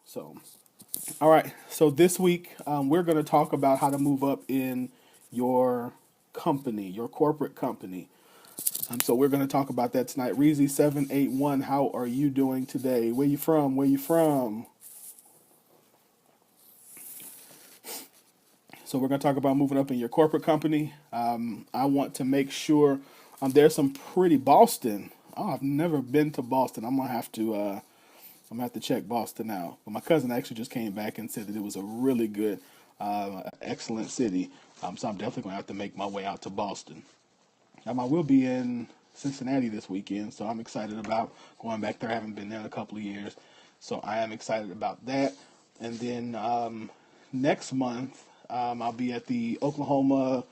So, all right. So this week we're going to talk about how to move up in your company, your corporate company. So we're going to talk about that tonight. Reezy781, how are you doing today? Where you from? Where you from? So we're going to talk about moving up in your corporate company. I want to make sure there's some pretty Boston. Oh, I've never been to Boston. I'm gonna have to check Boston out. But my cousin actually just came back and said that it was a really good, excellent city. So I'm definitely gonna have to make my way out to Boston. I will be in Cincinnati this weekend, so I'm excited about going back there. I haven't been there in a couple of years, so I am excited about that. And then next month, I'll be at the Oklahoma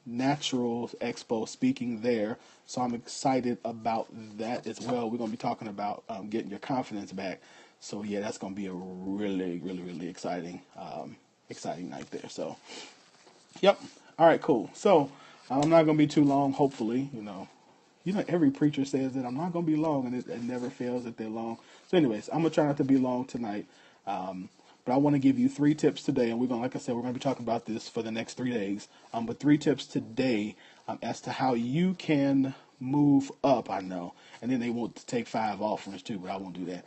Naturals Expo speaking there. So I'm excited about that as well. We're going to be talking about getting your confidence back. So yeah, that's going to be a really, really, really exciting night there. So, yep. All right, cool. So I'm not going to be too long. Hopefully, every preacher says that I'm not going to be long, and it never fails that they're long. So, anyways, I'm gonna try not to be long tonight. But I want to give you 3 tips today, and like I said, we're going to be talking about this for the next 3 days. But 3 tips today as to how you can move up. I know, and then they want to take 5 offerings too, but I won't do that.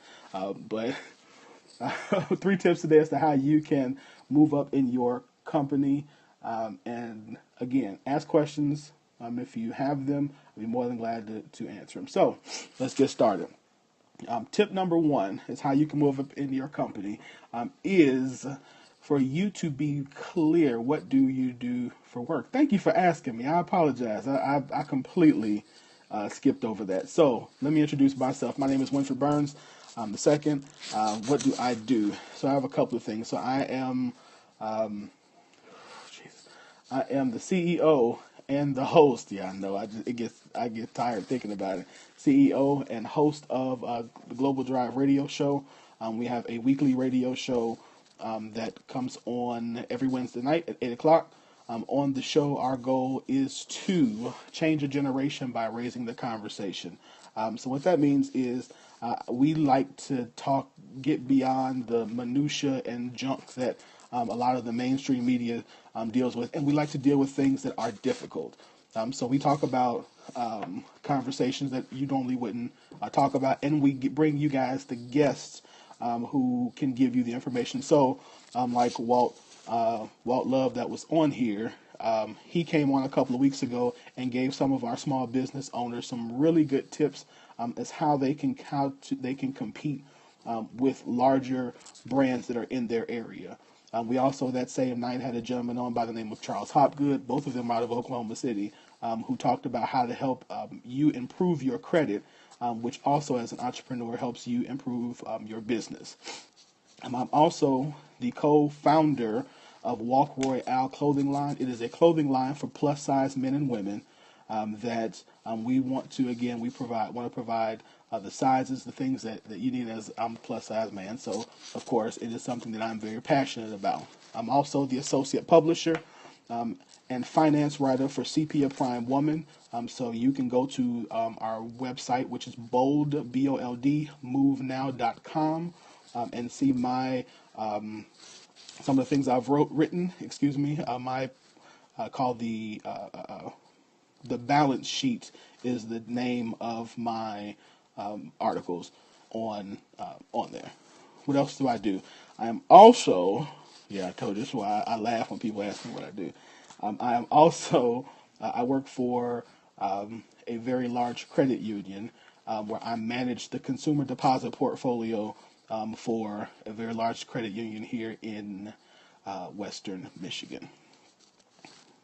But 3 tips today as to how you can move up in your company. And again, ask questions if you have them. I'd be more than glad to answer them. So let's get started. Tip number 1 is how you can move up in your company is for you to be clear. What do you do for work? Thank you for asking me. I apologize. I completely skipped over that. So let me introduce myself. My name is Winfred Burns. I'm the second. What do I do? So I have a couple of things. So I am the CEO and the host. Yeah, I know. I get tired thinking about it. CEO and host of the Global Drive Radio Show. We have a weekly radio show that comes on every Wednesday night at 8 o'clock. On the show, our goal is to change a generation by raising the conversation. So what that means is we like to get beyond the minutia and junk that a lot of the mainstream media deals with, and we like to deal with things that are difficult. So we talk about conversations that you normally wouldn't talk about, and we bring you guys the guests who can give you the information. So, like Walt Love that was on here, he came on a couple of weeks ago and gave some of our small business owners some really good tips as how they can compete with larger brands that are in their area. We also that same night had a gentleman on by the name of Charles Hopgood, both of them out of Oklahoma City, who talked about how to help you improve your credit, which also as an entrepreneur helps you improve your business. I'm also the co-founder of Walk Royale clothing line. It is a clothing line for plus size men and women that we want to provide the sizes, the things that you need as I'm a plus size man. So of course it is something that I'm very passionate about. I'm also the associate publisher and finance writer for Sepia Prime Woman. So you can go to our website, which is bold movenow.com, and see my some of the things I've written. Excuse me. My called the balance sheet is the name of my articles on there. What else do I do? I am also, yeah, I told you, this is why I laugh when people ask me what I do. I am also, I work for a very large credit union where I manage the consumer deposit portfolio for a very large credit union here in Western Michigan.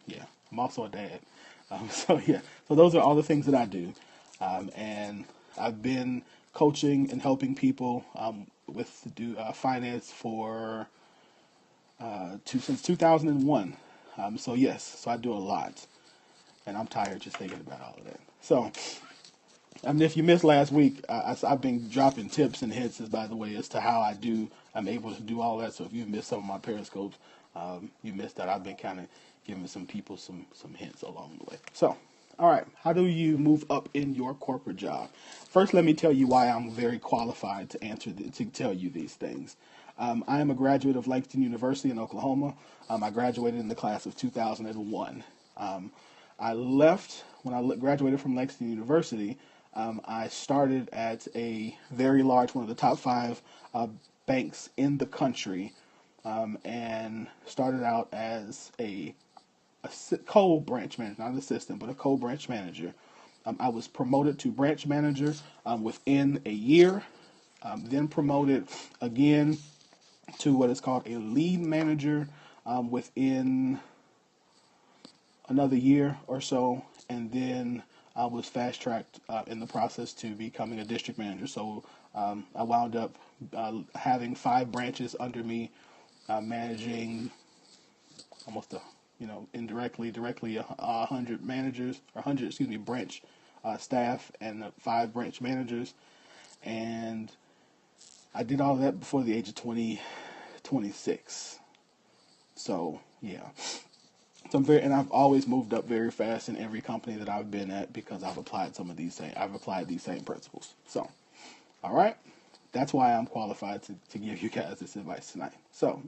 Yeah, I'm also a dad. So those are all the things that I do, and I've been coaching and helping people with finance for since 2001. So yes, so I do a lot, and I'm tired just thinking about all of that. So, I mean, if you missed last week, I've been dropping tips and hints, by the way, as to how I'm able to do all that. So if you've missed some of my periscopes, you missed that. I've been kind of giving some people some hints along the way. So, All right. How do you move up in your corporate job? First, let me tell you why I'm very qualified to to tell you these things. I am a graduate of Langston University in Oklahoma. I graduated in the class of 2001. Um, I left when graduated from Langston University. I started at a very large, one of the top five banks in the country, and started out as a co-branch manager, not an assistant, but a co-branch manager. I was promoted to branch manager within a year, then promoted again to what is called a lead manager within another year or so, and then I was fast tracked in the process to becoming a district manager. So I wound up having five branches under me, managing almost directly 100 managers, or 100, excuse me, branch staff, and five branch managers. And I did all of that before the age of 26. So yeah. And I've always moved up very fast in every company that I've been at because I've applied I've applied these same principles. So, all right. That's why I'm qualified to give you guys this advice tonight. So,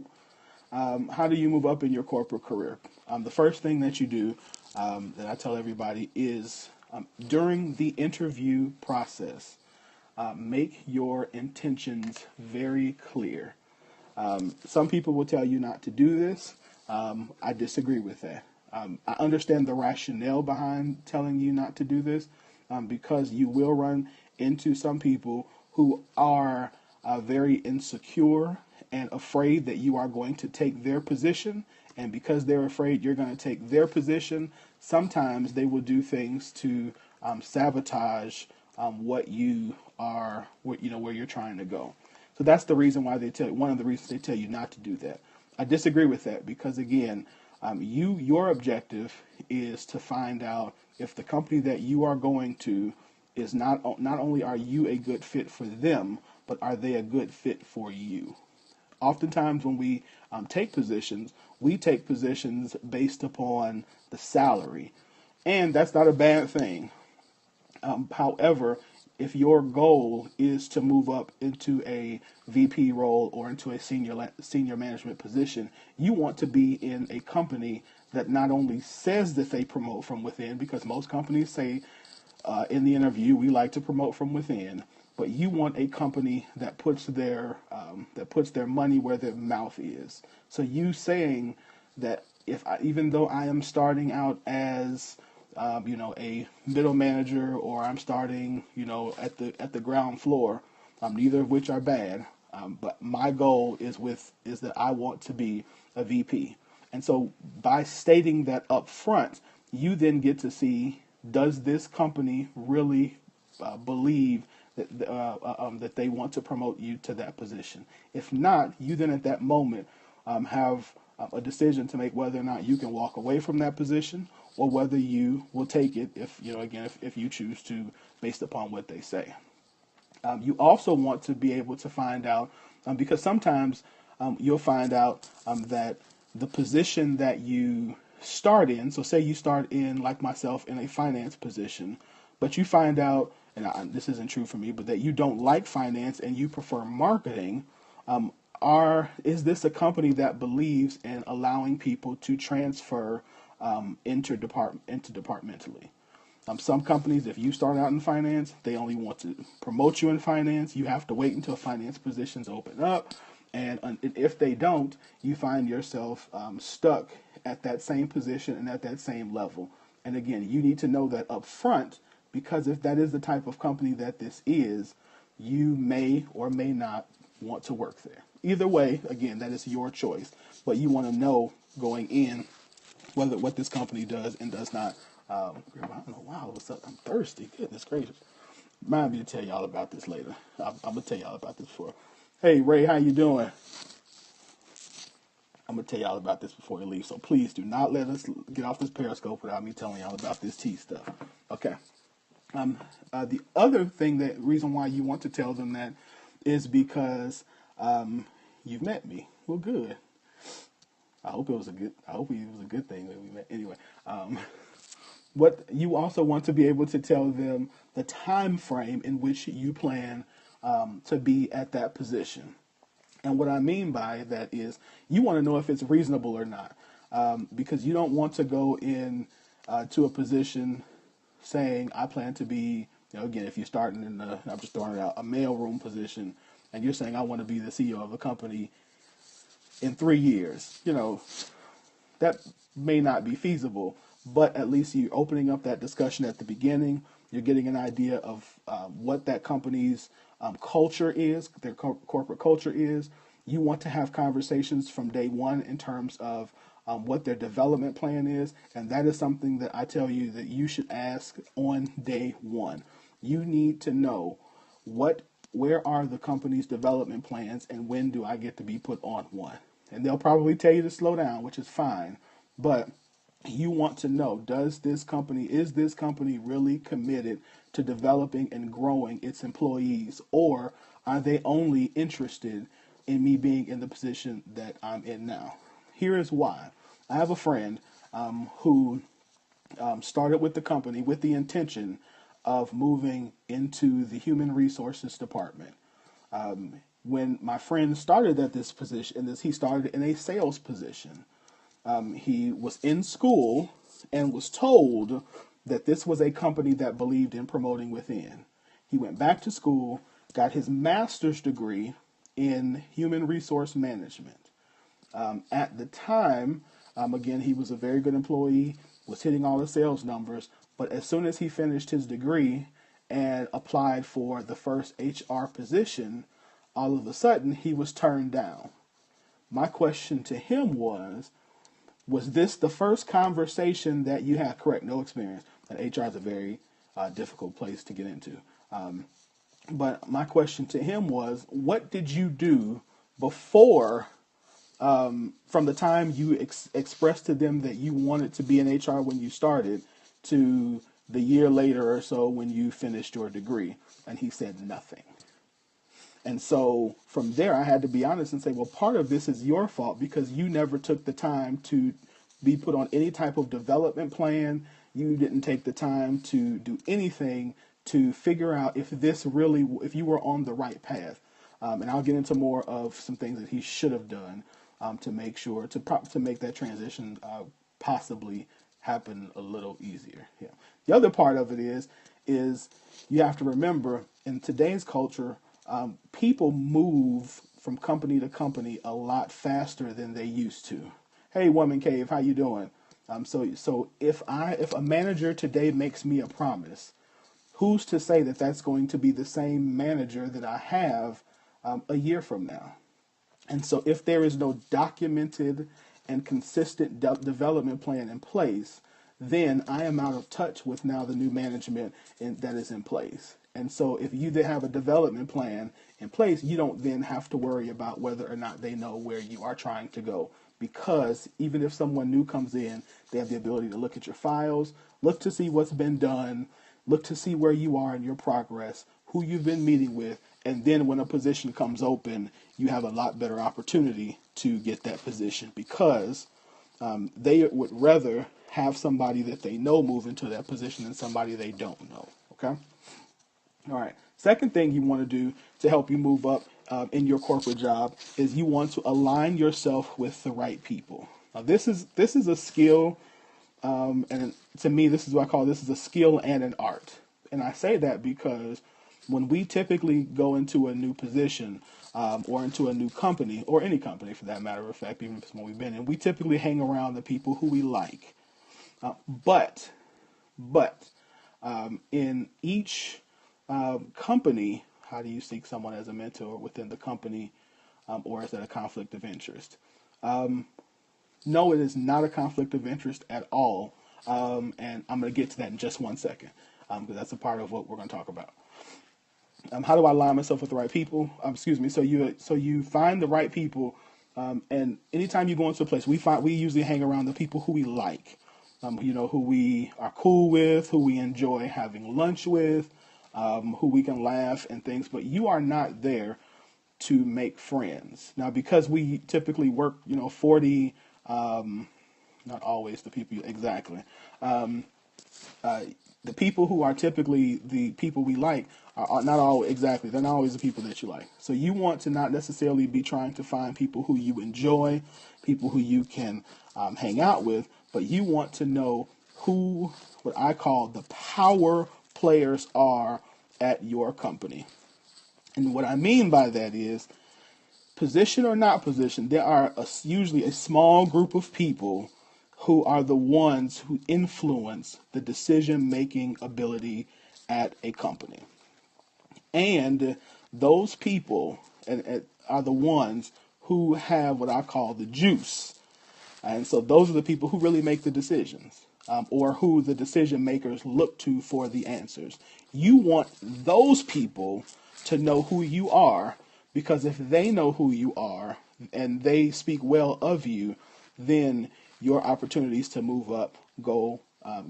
how do you move up in your corporate career? The first thing that you do that I tell everybody is during the interview process, make your intentions very clear. Some people will tell you not to do this. I disagree with that. I understand the rationale behind telling you not to do this because you will run into some people who are very insecure and afraid that you are going to take their position. And because they're afraid you're going to take their position, sometimes they will do things to sabotage what you are, where you're trying to go. So that's the reason why one of the reasons they tell you not to do that. I disagree with that because again, your objective is to find out if the company that you are going to is not only are you a good fit for them, but are they a good fit for you? Oftentimes when we take positions based upon the salary, and that's not a bad thing. However, if your goal is to move up into a VP role or into a senior management position, you want to be in a company that not only says that they promote from within, because most companies say in the interview we like to promote from within, but you want a company that puts their money where their mouth is. So you saying that even though I am starting out as a middle manager, or I'm starting, at the ground floor, neither of which are bad. But my goal is that I want to be a VP. And so by stating that up front, you then get to see, does this company really believe that they want to promote you to that position? If not, you then at that moment have a decision to make whether or not you can walk away from that position, or whether you will take it if you choose to, based upon what they say. You also want to be able to find out, because sometimes you'll find out that the position that you start in, so say you start in, like myself, in a finance position, but you find out, and this isn't true for me, but that you don't like finance and you prefer marketing. Is this a company that believes in allowing people to transfer interdepartmentally? Some companies, if you start out in finance, they only want to promote you in finance. You have to wait until finance positions open up. And if they don't, you find yourself stuck at that same position and at that same level. And again, you need to know that up front, because if that is the type of company that this is, you may or may not want to work there. Either way, again, that is your choice. But you want to know going in what this company does and does not. I don't know. Wow, I'm thirsty. Goodness gracious. Remind me to tell y'all about this later. I'm gonna tell y'all about this before. Hey Ray, how you doing? I'm gonna tell y'all about this before you leave. So please do not let us get off this Periscope without me telling y'all about this tea stuff. Okay. The other reason why you want to tell them that is because you've met me. Well, good. I hope it was a good thing that we met. Anyway, What you also want to be able to tell them the time frame in which you plan to be at that position. And what I mean by that is you want to know if it's reasonable or not, because you don't want to go in to a position saying I plan to be, again, if you're starting in the, I'm just throwing it out, a mailroom position, and you're saying I want to be the CEO of a company in 3 years, that may not be feasible, but at least you're opening up that discussion at the beginning. You're getting an idea of what that company's culture is, their corporate culture is. You want to have conversations from day one in terms of what their development plan is, and that is something that I tell you that you should ask on day one. You need to know where are the company's development plans, and when do I get to be put on one? And they'll probably tell you to slow down, which is fine, but you want to know, is this company really committed to developing and growing its employees, or are they only interested in me being in the position that I'm in now? Here is why. I have a friend who started with the company with the intention of moving into the human resources department. When my friend started at this position, he started in a sales position. He was in school and was told that this was a company that believed in promoting within. He went back to school, got his master's degree in human resource management. At the time, again, he was a very good employee, was hitting all the sales numbers, but as soon as he finished his degree and applied for the first HR position, all of a sudden he was turned down. My question to him was this the first conversation that you had? Correct, no experience. And HR is a very difficult place to get into. But my question to him was, what did you do before, from the time you expressed to them that you wanted to be in HR when you started to the year later or so when you finished your degree? And he said nothing. And so from there, I had to be honest and say, well, part of this is your fault because you never took the time to be put on any type of development plan. You didn't take the time to do anything to figure out if you were on the right path. And I'll get into more of some things that he should have done to make sure to make that transition possibly happen a little easier. Yeah. The other part of it is you have to remember in today's culture, people move from company to company a lot faster than they used to. Hey, Woman Cave, how you doing? So if a manager today makes me a promise, who's to say that that's going to be the same manager that I have a year from now? And so if there is no documented and consistent development plan in place, then I am out of touch with now the new management that is in place. And so if you then have a development plan in place, you don't then have to worry about whether or not they know where you are trying to go. Because even if someone new comes in, they have the ability to look at your files, look to see what's been done, look to see where you are in your progress, who you've been meeting with, and then when a position comes open, you have a lot better opportunity to get that position because they would rather have somebody that they know move into that position than somebody they don't know. Okay? All right. Second thing you want to do to help you move up in your corporate job is you want to align yourself with the right people. Now, this is a skill, and to me, this is what I call this is a skill and an art. And I say that because when we typically go into a new position or into a new company, or any company for that matter of fact, even if it's one we've been in, we typically hang around the people who we like. But in each company, how do you seek someone as a mentor within the company, or is that a conflict of interest? No, it is not a conflict of interest at all, and I'm going to get to that in just 1 second, because that's a part of what we're going to talk about. How do I align myself with the right people? So you find the right people, and anytime you go into a place, we usually hang around the people who we like, who we are cool with, who we enjoy having lunch with, who we can laugh and things. But you are not there to make friends. Now, because we typically work, 40, not always the people exactly. the people who are typically the people we like are not all exactly, they're not always the people that you like. So you want to not necessarily be trying to find people who you enjoy, people who you can hang out with, but you want to know who, what I call the power players are at your company. And what I mean by that is, position or not position, there are usually a small group of people who are the ones who influence the decision-making ability at a company. And those people are the ones who have what I call the juice. And so those are the people who really make the decisions, or who the decision makers look to for the answers. You want those people to know who you are, because if they know who you are and they speak well of you, then your opportunities to move up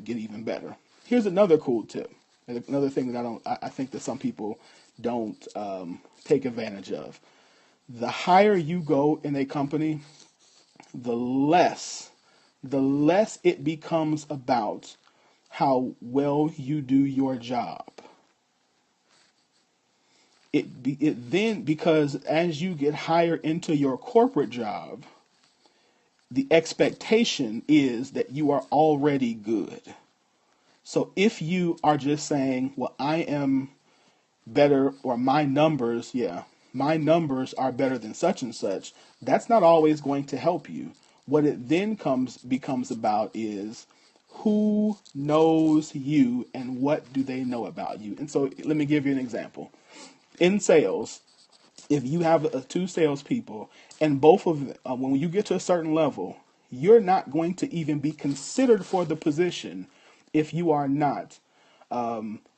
get even better. Here's another cool tip, another thing that I think that some people don't take advantage of. The higher you go in a company, the less it becomes about how well you do your job. Because as you get higher into your corporate job, the expectation is that you are already good. So if you are just saying, well, I am better, or my numbers are better than such and such, that's not always going to help you. What it then becomes about is who knows you and what do they know about you. And so let me give you an example. In sales, if you have two salespeople and both of them, when you get to a certain level, you're not going to even be considered for the position if you are not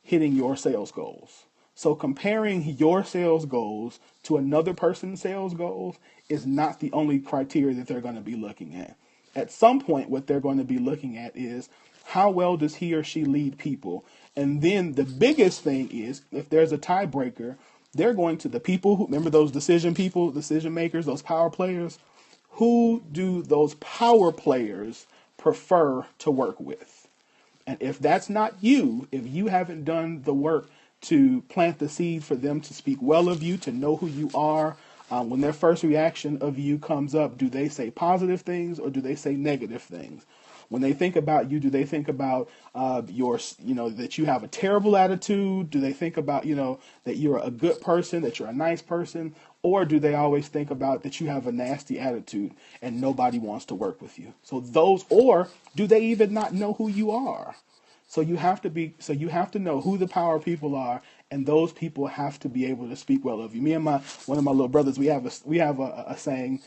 hitting your sales goals. So comparing your sales goals to another person's sales goals is not the only criteria that they're going to be looking at. At some point, what they're going to be looking at is how well does he or she lead people? And then the biggest thing is, if there's a tiebreaker, they're going to the people who, remember those decision makers, those power players, who do those power players prefer to work with? And if that's not you, if you haven't done the work to plant the seed for them to speak well of you, to know who you are, when their first reaction of you comes up, do they say positive things or do they say negative things? When they think about you, do they think about that you have a terrible attitude? Do they think about, that you're a good person, that you're a nice person? Or do they always think about that you have a nasty attitude and nobody wants to work with you? Or do they even not know who you are? So you have to know who the power people are, and those people have to be able to speak well of you. Me and one of my little brothers, we have a saying.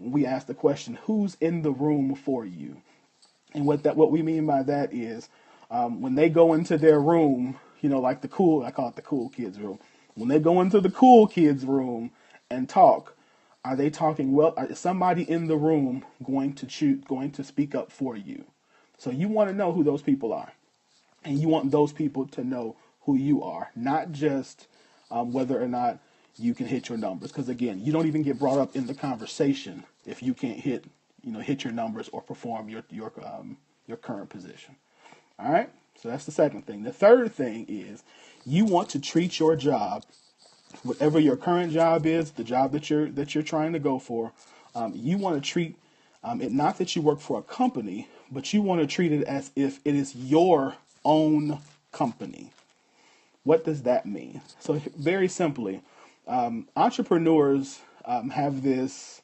We ask the question, "Who's in the room for you?" And what we mean by that is, when they go into their room, like I call it the cool kids room. When they go into the cool kids room and talk, are they talking well? Is somebody in the room going to speak up for you? So you want to know who those people are. And you want those people to know who you are, not just whether or not you can hit your numbers. Because again, you don't even get brought up in the conversation if you can't hit your numbers or perform your current position. All right. So that's the second thing. The third thing is you want to treat your job, whatever your current job is, the job that you're trying to go for. You want to treat it not that you work for a company, but you want to treat it as if it is your own company. What does that mean? So very simply, entrepreneurs have this,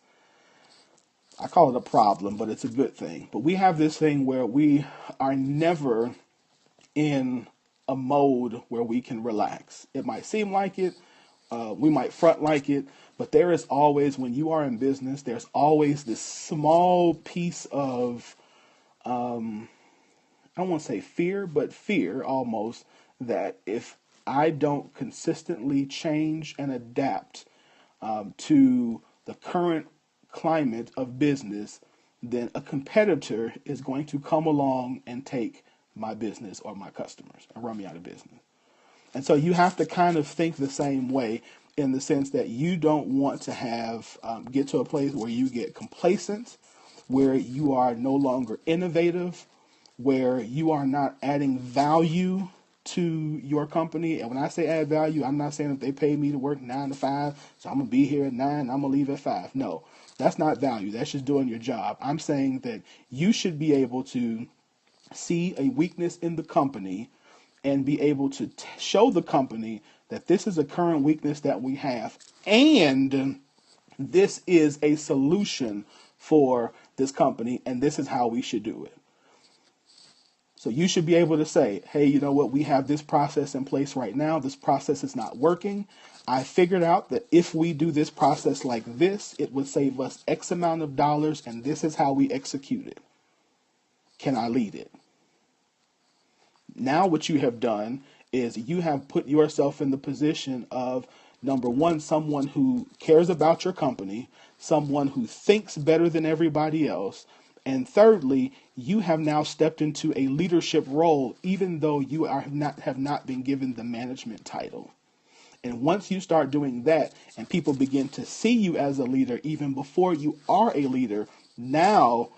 I call it a problem, but it's a good thing. But we have this thing where we are never in a mode where we can relax. It might seem like it, we might front like it, but there is always, when you are in business, there's always this small piece of I don't want to say fear, but fear almost, that if I don't consistently change and adapt to the current climate of business, then a competitor is going to come along and take my business or my customers and run me out of business. And so you have to kind of think the same way, in the sense that you don't want to get to a place where you get complacent, where you are no longer innovative, where you are not adding value to your company. And when I say add value, I'm not saying that they pay me to work 9 to 5, so I'm going to be here at 9, I'm going to leave at 5. No, that's not value. That's just doing your job. I'm saying that you should be able to see a weakness in the company and be able to show the company that this is a current weakness that we have, and this is a solution for this company, and this is how we should do it. So you should be able to say, hey, you know what? We have this process in place right now. This process is not working. I figured out that if we do this process like this, it would save us X amount of dollars, and this is how we execute it. Can I lead it? Now what you have done is you have put yourself in the position of, number one, someone who cares about your company, someone who thinks better than everybody else, and thirdly, you have now stepped into a leadership role, even though you have not been given the management title. And once you start doing that, and people begin to see you as a leader, even before you are a leader, now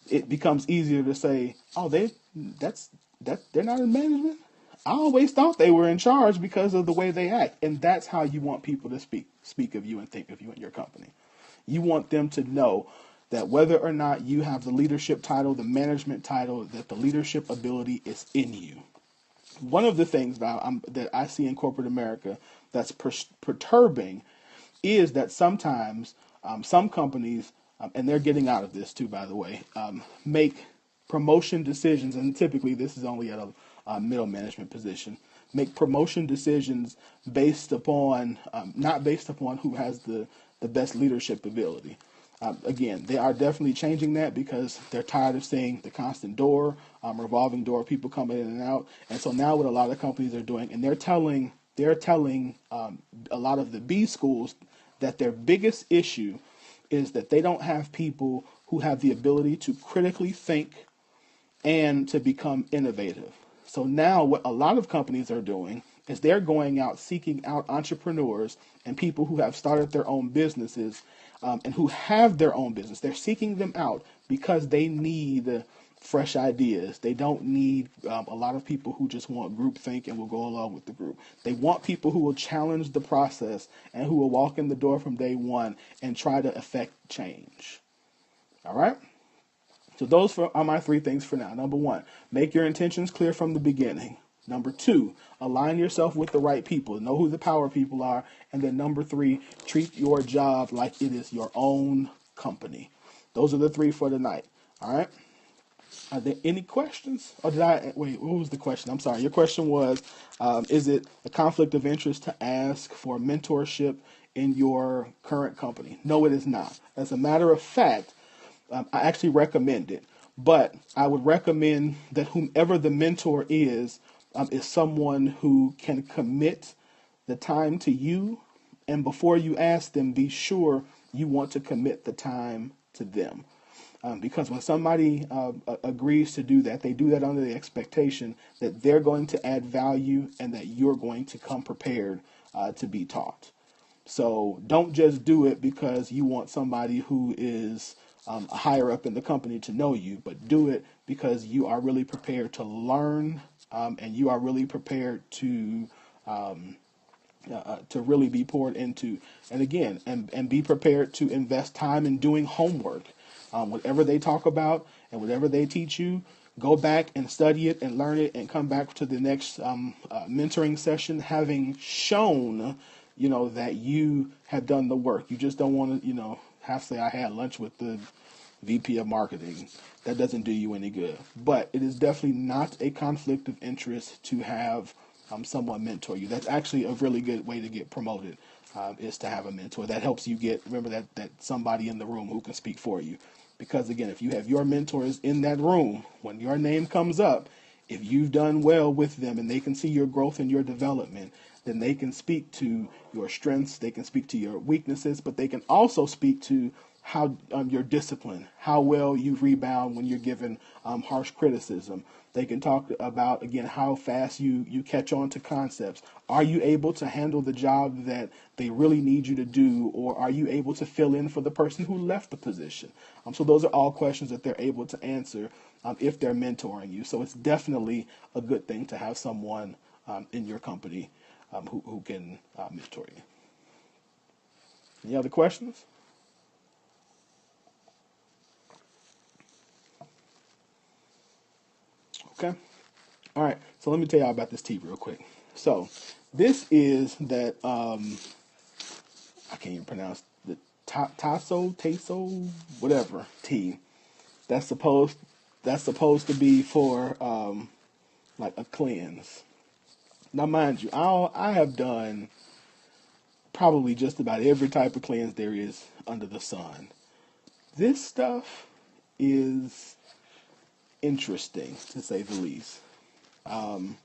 it becomes easier to say, "Oh, they're not in management. I always thought they were in charge because of the way they act." And that's how you want people to speak of you and think of you and your company. You want them to know that whether or not you have the leadership title, the management title, that the leadership ability is in you. One of the things that I see in corporate America that's perturbing is that sometimes some companies, and they're getting out of this too, by the way, make promotion decisions, and typically this is only at a middle management position, make promotion decisions based upon, not based upon who has the best leadership ability. Again, they are definitely changing that because they're tired of seeing the constant revolving door, people coming in and out. And so now what a lot of companies are doing, and they're telling a lot of the B schools that their biggest issue is that they don't have people who have the ability to critically think and to become innovative. So now what a lot of companies are doing is they're going out seeking out entrepreneurs and people who have started their own businesses and who have their own business. They're seeking them out because they need fresh ideas. They don't need a lot of people who just want groupthink and will go along with the group. They want people who will challenge the process and who will walk in the door from day one and try to affect change. All right? So those are my 3 things for now. Number 1, make your intentions clear from the beginning. Number 2, align yourself with the right people. Know who the power people are. And then number 3, treat your job like it is your own company. Those are the 3 for tonight. All right? Are there any questions? Or wait, what was the question? I'm sorry. Your question was, is it a conflict of interest to ask for mentorship in your current company? No, it is not. As a matter of fact, I actually recommend it. But I would recommend that whomever the mentor is someone who can commit the time to you. And before you ask them, be sure you want to commit the time to them. Because when somebody agrees to do that, they do that under the expectation that they're going to add value and that you're going to come prepared to be taught. So don't just do it because you want somebody who is higher up in the company to know you, but do it because you are really prepared to learn and you are really prepared to really be poured into. And again, and be prepared to invest time in doing homework. Whatever they talk about and whatever they teach you, go back and study it and learn it and come back to the next mentoring session having shown, that you have done the work. You just don't want to, have to say, I had lunch with the VP of marketing. That doesn't do you any good. But it is definitely not a conflict of interest to have someone mentor you. That's actually a really good way to get promoted, is to have a mentor. That helps you remember that somebody in the room who can speak for you. Because again, if you have your mentors in that room, when your name comes up, if you've done well with them and they can see your growth and your development, then they can speak to your strengths, they can speak to your weaknesses, but they can also speak to how your discipline, how well you rebound when you're given harsh criticism. They can talk about, again, how fast you catch on to concepts. Are you able to handle the job that they really need you to do, or are you able to fill in for the person who left the position? So those are all questions that they're able to answer if they're mentoring you. So it's definitely a good thing to have someone in your company who can mentor you. Any other questions? Okay. All right. So let me tell y'all about this tea real quick. So this is that I can't even pronounce the tasso, whatever tea. That's supposed to be for like a cleanse. Now, mind you, I have done probably just about every type of cleanse there is under the sun. This stuff is interesting, to say the least. And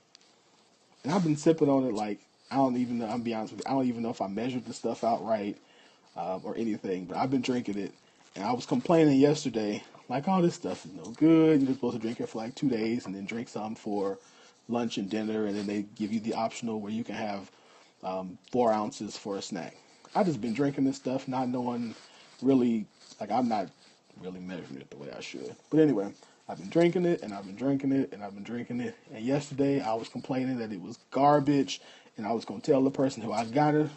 I've been sipping on it like, I don't even know, I'm be honest with you, I don't even know if I measured the stuff out right or anything, but I've been drinking it. And I was complaining yesterday, like, oh, this stuff is no good. You're supposed to drink it for like 2 days and then drink some for lunch and dinner. And then they give you the optional where you can have 4 ounces for a snack. I've just been drinking this stuff, not knowing really, like, I'm not really measuring it the way I should. But anyway, I've been drinking it, and I've been drinking it, and I've been drinking it. And yesterday, I was complaining that it was garbage, and I was going to tell the person who I got it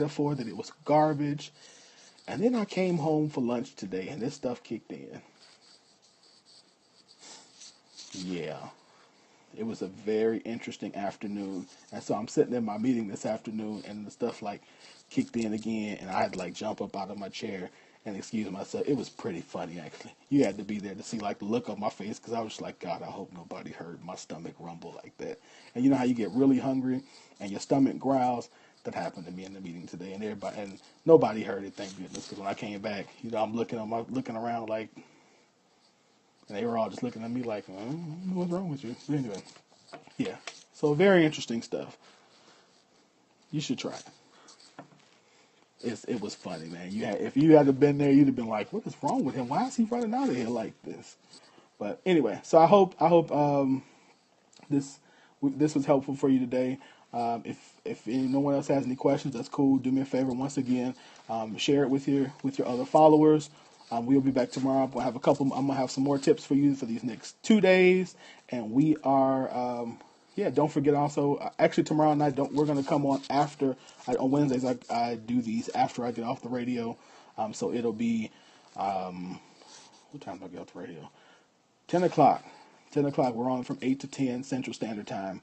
for that it was garbage. And then I came home for lunch today, and this stuff kicked in. Yeah. It was a very interesting afternoon. And so I'm sitting in my meeting this afternoon, and the stuff like kicked in again, and I had to like jump up out of my chair and excuse myself. It was pretty funny, actually. You had to be there to see like the look on my face, because I was just like, God, I hope nobody heard my stomach rumble like that. And you know how you get really hungry and your stomach growls? That happened to me in the meeting today, and nobody heard it, thank goodness. Because when I came back, I'm looking around like, and they were all just looking at me like, what's wrong with you? But anyway, yeah. So very interesting stuff. You should try it. It was funny, man. If you had been there, you'd have been like, what is wrong with him? Why is he running out of here like this? But anyway, so I hope this was helpful for you today. If no one else has any questions, that's cool. Do me a favor once again, share it with your other followers. We'll be back tomorrow. I'm gonna have some more tips for you for these next 2 days, and we are. Don't forget also. Actually, tomorrow night, we're gonna come on after on Wednesdays. I do these after I get off the radio, so it'll be what time do I get off the radio? 10 o'clock. 10 o'clock. We're on from 8 to 10 Central Standard Time.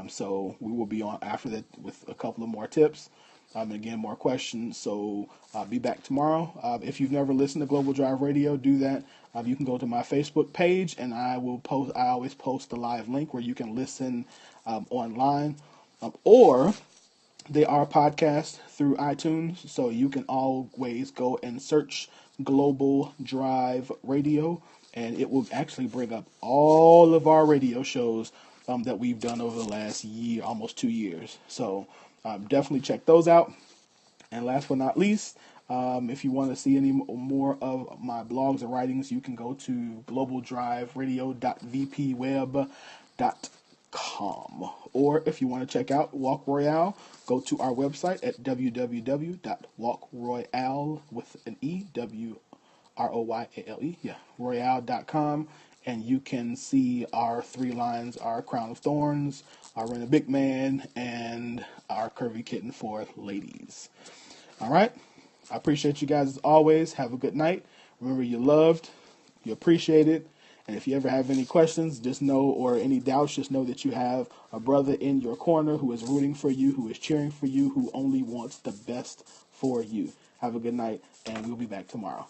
So we will be on after that with a couple of more tips. And again, more questions. So be back tomorrow. If you've never listened to Global Drive Radio, do that. You can go to my Facebook page, and I always post a live link where you can listen online. Or they are podcasts through iTunes, so you can always go and search Global Drive Radio, and it will actually bring up all of our radio shows that we've done over the last year, almost 2 years. So definitely check those out. And last but not least, if you want to see any more of my blogs and writings, you can go to globaldriveradio.vpweb.com. Or if you want to check out Walk Royale, go to our website at www.walkroyale with an E, Royale, royale.com. And you can see our 3 lines, our Crown of Thorns, our Rent a Big Man, and our Curvy Kitten for ladies. All right. I appreciate you guys as always. Have a good night. Remember, you're loved, you're appreciated. And if you ever have any questions, just know, or any doubts, just know that you have a brother in your corner who is rooting for you, who is cheering for you, who only wants the best for you. Have a good night, and we'll be back tomorrow.